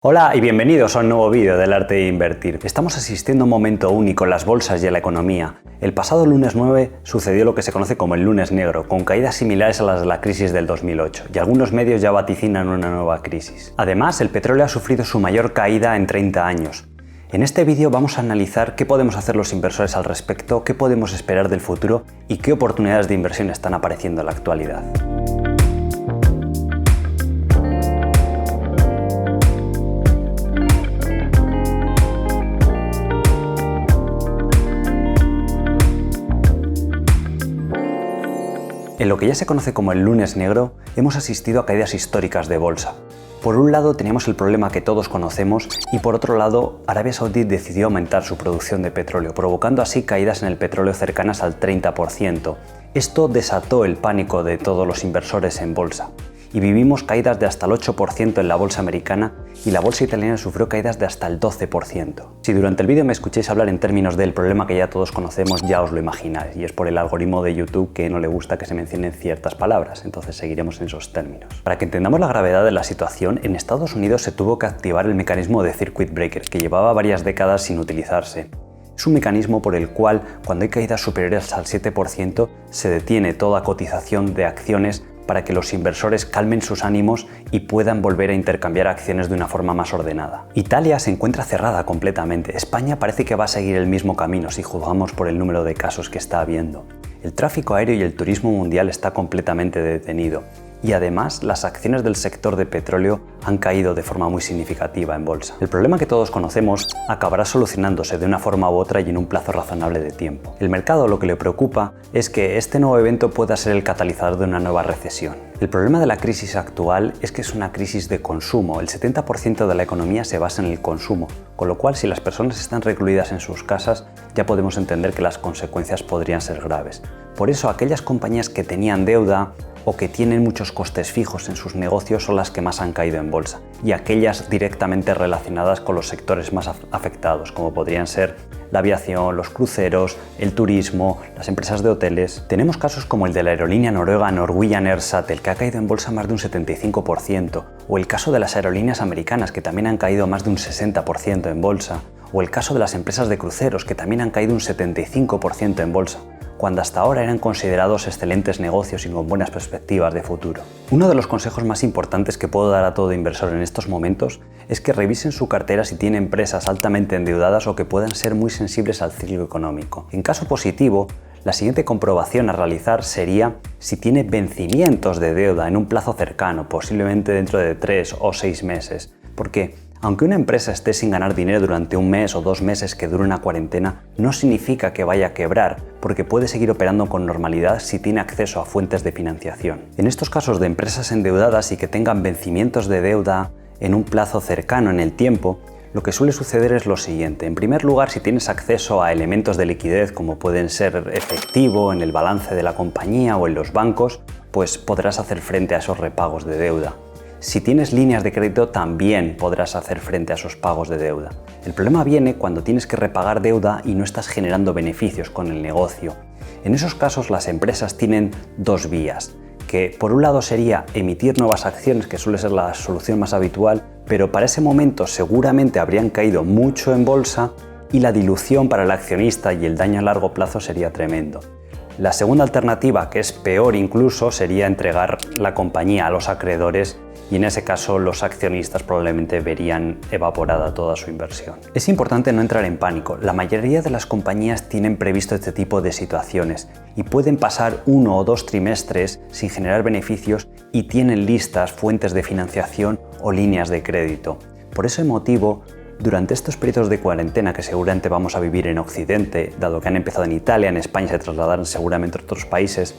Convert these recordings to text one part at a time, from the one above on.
Hola y bienvenidos a un nuevo vídeo del arte de invertir. Estamos asistiendo a un momento único en las bolsas y en la economía. El pasado lunes 9 sucedió lo que se conoce como el lunes negro, con caídas similares a las de la crisis del 2008, y algunos medios ya vaticinan una nueva crisis. Además, el petróleo ha sufrido su mayor caída en 30 años. En este vídeo vamos a analizar qué podemos hacer los inversores al respecto, qué podemos esperar del futuro y qué oportunidades de inversión están apareciendo en la actualidad. En lo que ya se conoce como el lunes negro, hemos asistido a caídas históricas de bolsa. Por un lado teníamos el problema que todos conocemos y por otro lado Arabia Saudí decidió aumentar su producción de petróleo, provocando así caídas en el petróleo cercanas al 30%. Esto desató el pánico de todos los inversores en bolsa y vivimos caídas de hasta el 8% en la bolsa americana y la bolsa italiana sufrió caídas de hasta el 12%. Si durante el vídeo me escucháis hablar en términos del problema que ya todos conocemos, ya os lo imagináis, y es por el algoritmo de YouTube que no le gusta que se mencionen ciertas palabras, entonces seguiremos en esos términos. Para que entendamos la gravedad de la situación, en Estados Unidos se tuvo que activar el mecanismo de circuit breaker, que llevaba varias décadas sin utilizarse. Es un mecanismo por el cual, cuando hay caídas superiores al 7%, se detiene toda cotización de acciones para que los inversores calmen sus ánimos y puedan volver a intercambiar acciones de una forma más ordenada. Italia se encuentra cerrada completamente. España parece que va a seguir el mismo camino si juzgamos por el número de casos que está habiendo. El tráfico aéreo y el turismo mundial está completamente detenido. Y además, las acciones del sector de petróleo han caído de forma muy significativa en bolsa. El problema que todos conocemos acabará solucionándose de una forma u otra y en un plazo razonable de tiempo. El mercado lo que le preocupa es que este nuevo evento pueda ser el catalizador de una nueva recesión. El problema de la crisis actual es que es una crisis de consumo. El 70% de la economía se basa en el consumo, con lo cual si las personas están recluidas en sus casas, ya podemos entender que las consecuencias podrían ser graves. Por eso aquellas compañías que tenían deuda o que tienen muchos costes fijos en sus negocios son las que más han caído en bolsa, y aquellas directamente relacionadas con los sectores más afectados, como podrían ser la aviación, los cruceros, el turismo, las empresas de hoteles. Tenemos casos como el de la aerolínea noruega Norwegian Air Shuttle, que ha caído en bolsa más de un 75%, o el caso de las aerolíneas americanas, que también han caído más de un 60% en bolsa, o el caso de las empresas de cruceros, que también han caído un 75% en bolsa, cuando hasta ahora eran considerados excelentes negocios y con buenas perspectivas de futuro. Uno de los consejos más importantes que puedo dar a todo inversor en estos momentos es que revisen su cartera si tiene empresas altamente endeudadas o que puedan ser muy sensibles al ciclo económico. En caso positivo, la siguiente comprobación a realizar sería si tiene vencimientos de deuda en un plazo cercano, posiblemente dentro de 3 o 6 meses, porque aunque una empresa esté sin ganar dinero durante un mes o 2 meses que dure una cuarentena, no significa que vaya a quebrar, porque puede seguir operando con normalidad si tiene acceso a fuentes de financiación. En estos casos de empresas endeudadas y que tengan vencimientos de deuda en un plazo cercano en el tiempo, lo que suele suceder es lo siguiente. En primer lugar, si tienes acceso a elementos de liquidez como pueden ser efectivo en el balance de la compañía o en los bancos, pues podrás hacer frente a esos repagos de deuda. Si tienes líneas de crédito, también podrás hacer frente a esos pagos de deuda. El problema viene cuando tienes que repagar deuda y no estás generando beneficios con el negocio. En esos casos, las empresas tienen dos vías, que por un lado sería emitir nuevas acciones, que suele ser la solución más habitual, pero para ese momento seguramente habrían caído mucho en bolsa y la dilución para el accionista y el daño a largo plazo sería tremendo. La segunda alternativa, que es peor incluso, sería entregar la compañía a los acreedores y en ese caso los accionistas probablemente verían evaporada toda su inversión. Es importante no entrar en pánico. La mayoría de las compañías tienen previsto este tipo de situaciones y pueden pasar 1 o 2 trimestres sin generar beneficios y tienen listas fuentes de financiación o líneas de crédito. Por ese motivo, durante estos periodos de cuarentena que seguramente vamos a vivir en Occidente, dado que han empezado en Italia, en España se trasladarán seguramente a otros países,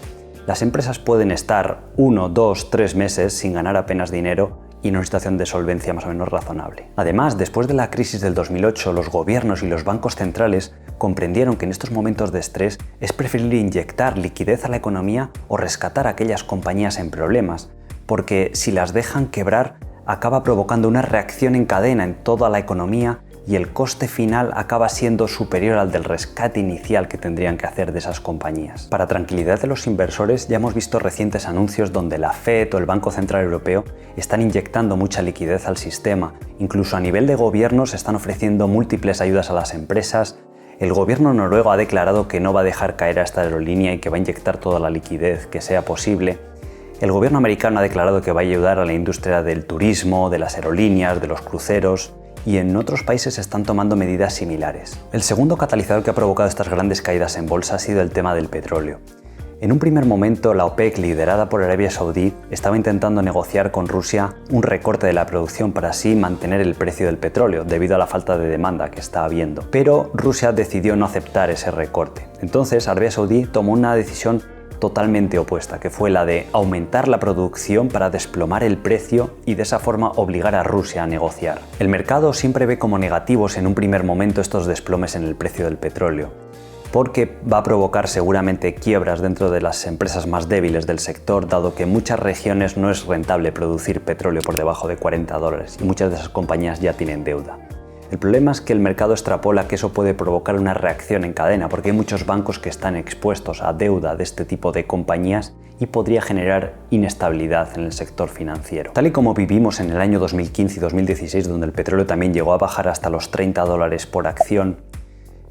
las empresas pueden estar 1, 2, 3 meses sin ganar apenas dinero y en una situación de solvencia más o menos razonable. Además, después de la crisis del 2008, los gobiernos y los bancos centrales comprendieron que en estos momentos de estrés es preferible inyectar liquidez a la economía o rescatar a aquellas compañías en problemas, porque si las dejan quebrar, acaba provocando una reacción en cadena en toda la economía y el coste final acaba siendo superior al del rescate inicial que tendrían que hacer de esas compañías. Para tranquilidad de los inversores, ya hemos visto recientes anuncios donde la Fed o el Banco Central Europeo están inyectando mucha liquidez al sistema. Incluso a nivel de gobierno se están ofreciendo múltiples ayudas a las empresas. El gobierno noruego ha declarado que no va a dejar caer a esta aerolínea y que va a inyectar toda la liquidez que sea posible. El gobierno americano ha declarado que va a ayudar a la industria del turismo, de las aerolíneas, de los cruceros, y en otros países se están tomando medidas similares. El segundo catalizador que ha provocado estas grandes caídas en bolsa ha sido el tema del petróleo. En un primer momento, la OPEC, liderada por Arabia Saudí, estaba intentando negociar con Rusia un recorte de la producción para así mantener el precio del petróleo, debido a la falta de demanda que está habiendo. Pero Rusia decidió no aceptar ese recorte. Entonces, Arabia Saudí tomó una decisión totalmente opuesta, que fue la de aumentar la producción para desplomar el precio y de esa forma obligar a Rusia a negociar. El mercado siempre ve como negativos en un primer momento estos desplomes en el precio del petróleo, porque va a provocar seguramente quiebras dentro de las empresas más débiles del sector, dado que en muchas regiones no es rentable producir petróleo por debajo de $40 y muchas de esas compañías ya tienen deuda. El problema es que el mercado extrapola que eso puede provocar una reacción en cadena, porque hay muchos bancos que están expuestos a deuda de este tipo de compañías y podría generar inestabilidad en el sector financiero. Tal y como vivimos en el año 2015 y 2016, donde el petróleo también llegó a bajar hasta los $30 por acción,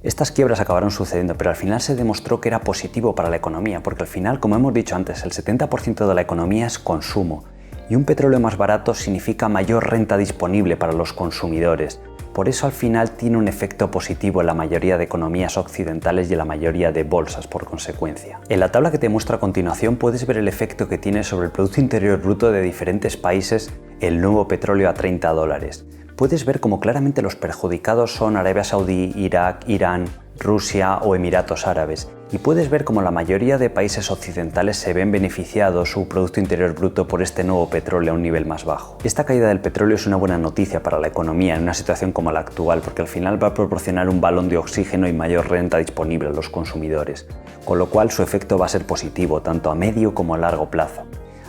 estas quiebras acabaron sucediendo, pero al final se demostró que era positivo para la economía, porque al final, como hemos dicho antes, el 70% de la economía es consumo, y un petróleo más barato significa mayor renta disponible para los consumidores. Por eso al final tiene un efecto positivo en la mayoría de economías occidentales y en la mayoría de bolsas por consecuencia. En la tabla que te muestro a continuación puedes ver el efecto que tiene sobre el Producto Interior Bruto de diferentes países el nuevo petróleo a $30. Puedes ver cómo claramente los perjudicados son Arabia Saudí, Irak, Irán, Rusia o Emiratos Árabes, y puedes ver cómo la mayoría de países occidentales se ven beneficiados su Producto Interior Bruto por este nuevo petróleo a un nivel más bajo. Esta caída del petróleo es una buena noticia para la economía en una situación como la actual, porque al final va a proporcionar un balón de oxígeno y mayor renta disponible a los consumidores, con lo cual su efecto va a ser positivo tanto a medio como a largo plazo.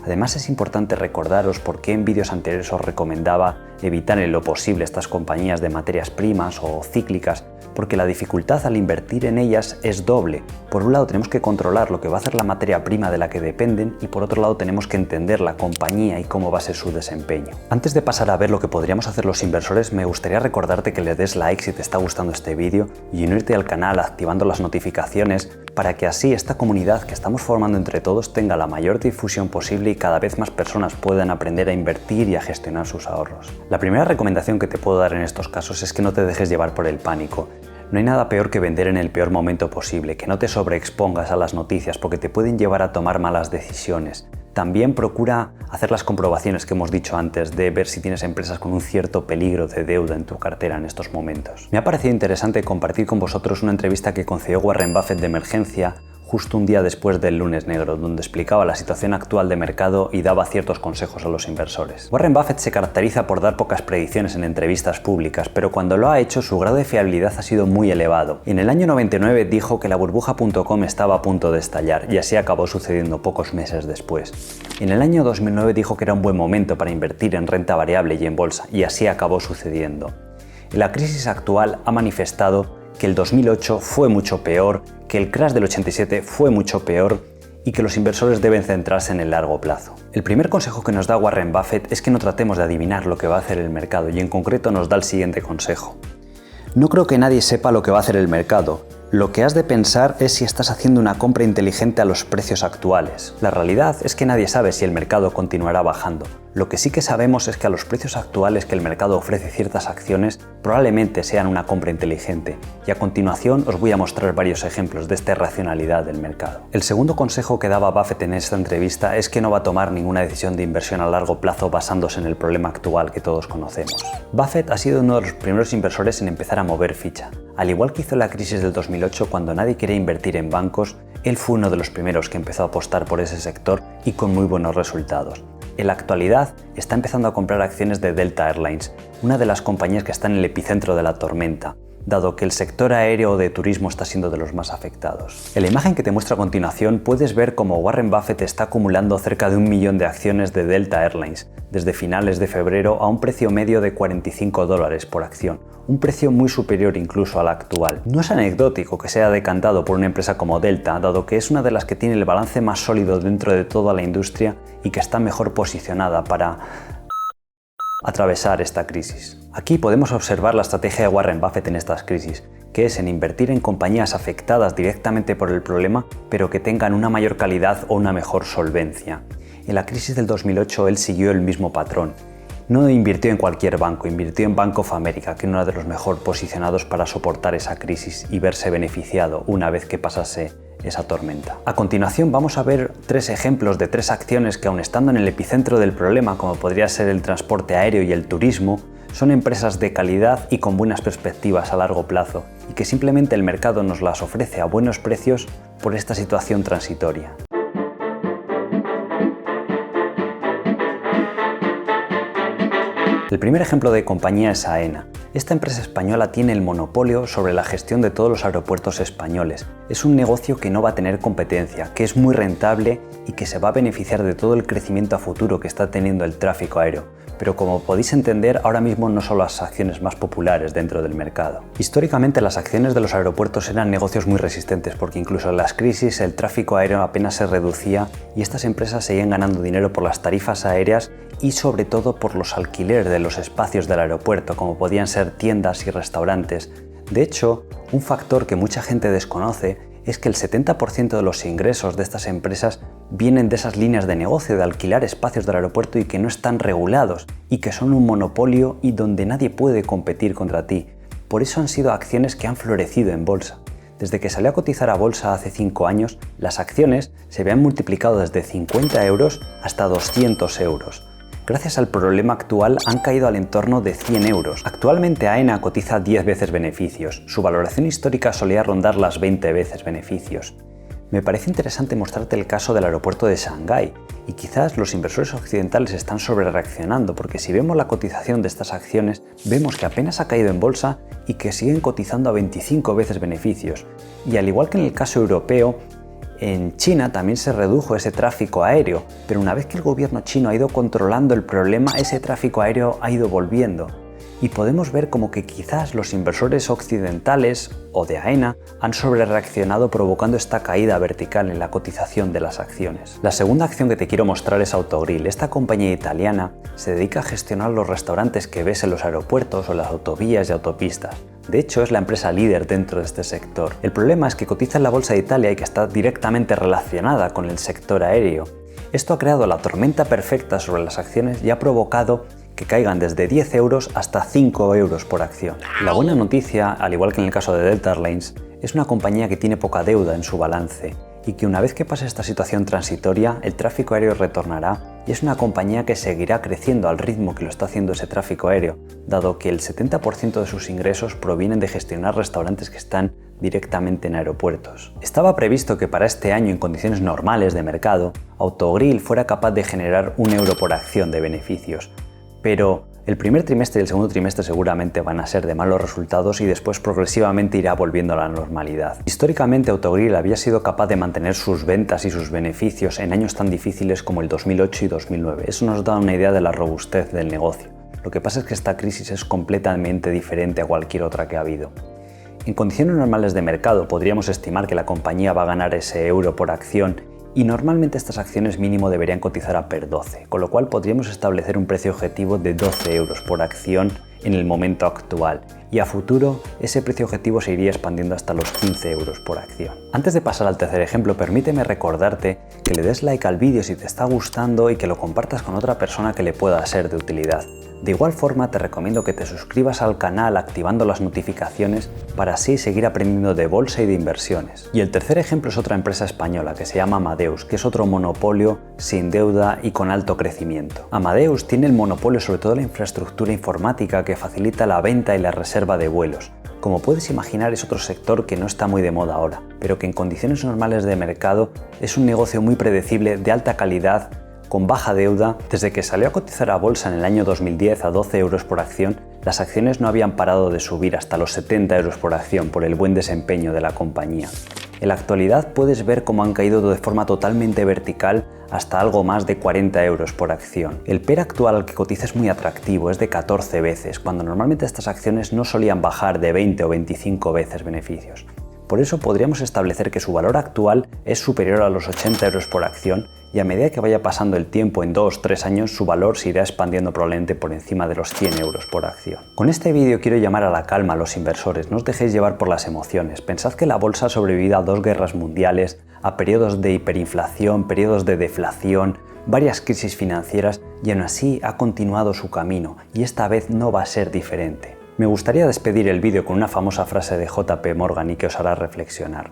Además es importante recordaros por qué en vídeos anteriores os recomendaba evitar en lo posible estas compañías de materias primas o cíclicas, porque la dificultad al invertir en ellas es doble. Por un lado tenemos que controlar lo que va a hacer la materia prima de la que dependen y por otro lado tenemos que entender la compañía y cómo va a ser su desempeño. Antes de pasar a ver lo que podríamos hacer los inversores, me gustaría recordarte que le des like si te está gustando este vídeo y unirte al canal activando las notificaciones para que así esta comunidad que estamos formando entre todos tenga la mayor difusión posible y cada vez más personas puedan aprender a invertir y a gestionar sus ahorros. La primera recomendación que te puedo dar en estos casos es que no te dejes llevar por el pánico. No hay nada peor que vender en el peor momento posible, que no te sobreexpongas a las noticias porque te pueden llevar a tomar malas decisiones. También procura hacer las comprobaciones que hemos dicho antes de ver si tienes empresas con un cierto peligro de deuda en tu cartera en estos momentos. Me ha parecido interesante compartir con vosotros una entrevista que concedió Warren Buffett de emergencia justo un día después del lunes negro, donde explicaba la situación actual de mercado y daba ciertos consejos a los inversores. Warren Buffett se caracteriza por dar pocas predicciones en entrevistas públicas, pero cuando lo ha hecho su grado de fiabilidad ha sido muy elevado. En el año 99 dijo que la burbuja.com estaba a punto de estallar y así acabó sucediendo pocos meses después. En el año 2009 dijo que era un buen momento para invertir en renta variable y en bolsa y así acabó sucediendo. La crisis actual ha manifestado que el 2008 fue mucho peor, que el crash del 87 fue mucho peor y que los inversores deben centrarse en el largo plazo. El primer consejo que nos da Warren Buffett es que no tratemos de adivinar lo que va a hacer el mercado y en concreto nos da el siguiente consejo. No creo que nadie sepa lo que va a hacer el mercado. Lo que has de pensar es si estás haciendo una compra inteligente a los precios actuales. La realidad es que nadie sabe si el mercado continuará bajando. Lo que sí que sabemos es que a los precios actuales que el mercado ofrece ciertas acciones probablemente sean una compra inteligente y a continuación os voy a mostrar varios ejemplos de esta irracionalidad del mercado. El segundo consejo que daba Buffett en esta entrevista es que no va a tomar ninguna decisión de inversión a largo plazo basándose en el problema actual que todos conocemos. Buffett ha sido uno de los primeros inversores en empezar a mover ficha. Al igual que hizo la crisis del 2008 cuando nadie quería invertir en bancos, él fue uno de los primeros que empezó a apostar por ese sector y con muy buenos resultados. En la actualidad está empezando a comprar acciones de Delta Airlines, una de las compañías que está en el epicentro de la tormenta. dado que el sector aéreo o de turismo está siendo de los más afectados. En la imagen que te muestro a continuación puedes ver cómo Warren Buffett está acumulando cerca de 1 millón de acciones de Delta Airlines desde finales de febrero a un precio medio de $45 por acción, un precio muy superior incluso al actual. No es anecdótico que sea decantado por una empresa como Delta, dado que es una de las que tiene el balance más sólido dentro de toda la industria y que está mejor posicionada para atravesar esta crisis. Aquí podemos observar la estrategia de Warren Buffett en estas crisis, que es en invertir en compañías afectadas directamente por el problema, pero que tengan una mayor calidad o una mejor solvencia. En la crisis del 2008 él siguió el mismo patrón. No invirtió en cualquier banco, invirtió en Bank of America, que era uno de los mejor posicionados para soportar esa crisis y verse beneficiado una vez que pasase esa tormenta. A continuación vamos a ver 3 ejemplos de 3 acciones que, aun estando en el epicentro del problema, como podría ser el transporte aéreo y el turismo, son empresas de calidad y con buenas perspectivas a largo plazo, y que simplemente el mercado nos las ofrece a buenos precios por esta situación transitoria. El primer ejemplo de compañía es AENA. Esta empresa española tiene el monopolio sobre la gestión de todos los aeropuertos españoles. Es un negocio que no va a tener competencia, que es muy rentable y que se va a beneficiar de todo el crecimiento a futuro que está teniendo el tráfico aéreo. Pero como podéis entender, ahora mismo no son las acciones más populares dentro del mercado. Históricamente las acciones de los aeropuertos eran negocios muy resistentes porque incluso en las crisis el tráfico aéreo apenas se reducía y estas empresas seguían ganando dinero por las tarifas aéreas y sobre todo por los alquileres de los espacios del aeropuerto, como podían ser tiendas y restaurantes. De hecho, un factor que mucha gente desconoce es que el 70% de los ingresos de estas empresas vienen de esas líneas de negocio de alquilar espacios del aeropuerto y que no están regulados y que son un monopolio y donde nadie puede competir contra ti. Por eso han sido acciones que han florecido en bolsa. Desde que salió a cotizar a bolsa hace 5 años, las acciones se habían multiplicado desde 50 euros hasta 200 euros. Gracias al problema actual han caído al entorno de 100 euros. Actualmente AENA cotiza 10 veces beneficios. Su valoración histórica solía rondar las 20 veces beneficios. Me parece interesante mostrarte el caso del aeropuerto de Shanghái y quizás los inversores occidentales están sobrereaccionando porque si vemos la cotización de estas acciones vemos que apenas ha caído en bolsa y que siguen cotizando a 25 veces beneficios. Y al igual que en el caso europeo, en China también se redujo ese tráfico aéreo, pero una vez que el gobierno chino ha ido controlando el problema, ese tráfico aéreo ha ido volviendo. Y podemos ver como que quizás los inversores occidentales o de AENA han sobrereaccionado provocando esta caída vertical en la cotización de las acciones. La segunda acción que te quiero mostrar es Autogrill. Esta compañía italiana se dedica a gestionar los restaurantes que ves en los aeropuertos o en las autovías y autopistas. De hecho, es la empresa líder dentro de este sector. El problema es que cotiza en la Bolsa de Italia y que está directamente relacionada con el sector aéreo. Esto ha creado la tormenta perfecta sobre las acciones y ha provocado que caigan desde 10 euros hasta 5 euros por acción. La buena noticia, al igual que en el caso de Delta Airlines, es una compañía que tiene poca deuda en su balance y que una vez que pase esta situación transitoria, el tráfico aéreo retornará y es una compañía que seguirá creciendo al ritmo que lo está haciendo ese tráfico aéreo, dado que el 70% de sus ingresos provienen de gestionar restaurantes que están directamente en aeropuertos. Estaba previsto que para este año, en condiciones normales de mercado, Autogrill fuera capaz de generar 1 euro por acción de beneficios, pero el primer trimestre y el segundo trimestre seguramente van a ser de malos resultados y después progresivamente irá volviendo a la normalidad. Históricamente Autogrill había sido capaz de mantener sus ventas y sus beneficios en años tan difíciles como el 2008 y 2009. Eso nos da una idea de la robustez del negocio. Lo que pasa es que esta crisis es completamente diferente a cualquier otra que ha habido. En condiciones normales de mercado podríamos estimar que la compañía va a ganar ese euro por acción y normalmente estas acciones mínimo deberían cotizar a PER 12, con lo cual podríamos establecer un precio objetivo de 12 euros por acción en el momento actual y a futuro ese precio objetivo se iría expandiendo hasta los 15 euros por acción. Antes de pasar al tercer ejemplo, permíteme recordarte que le des like al vídeo si te está gustando y que lo compartas con otra persona que le pueda ser de utilidad. De igual forma te recomiendo que te suscribas al canal activando las notificaciones para así seguir aprendiendo de bolsa y de inversiones. Y el tercer ejemplo es otra empresa española que se llama Amadeus, que es otro monopolio sin deuda y con alto crecimiento. Amadeus tiene el monopolio sobre toda la infraestructura informática que facilita la venta y la reserva de vuelos. Como puedes imaginar, es otro sector que no está muy de moda ahora, pero que en condiciones normales de mercado es un negocio muy predecible, de alta calidad, con baja deuda. Desde que salió a cotizar a bolsa en el año 2010 a 12 euros por acción, las acciones no habían parado de subir hasta los 70 euros por acción por el buen desempeño de la compañía. En la actualidad puedes ver cómo han caído de forma totalmente vertical hasta algo más de 40 euros por acción. El PER actual al que cotiza es muy atractivo, es de 14 veces, cuando normalmente estas acciones no solían bajar de 20 o 25 veces beneficios. Por eso podríamos establecer que su valor actual es superior a los 80 euros por acción y a medida que vaya pasando el tiempo, en 2-3 años, su valor se irá expandiendo probablemente por encima de los 100 euros por acción. Con este vídeo quiero llamar a la calma a los inversores, no os dejéis llevar por las emociones. Pensad que la bolsa ha sobrevivido a 2 guerras mundiales, a periodos de hiperinflación, periodos de deflación, varias crisis financieras y aún así ha continuado su camino y esta vez no va a ser diferente. Me gustaría despedir el vídeo con una famosa frase de JP Morgan y que os hará reflexionar.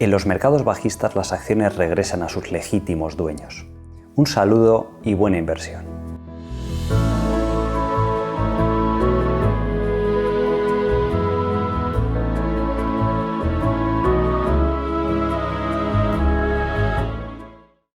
En los mercados bajistas las acciones regresan a sus legítimos dueños. Un saludo y buena inversión.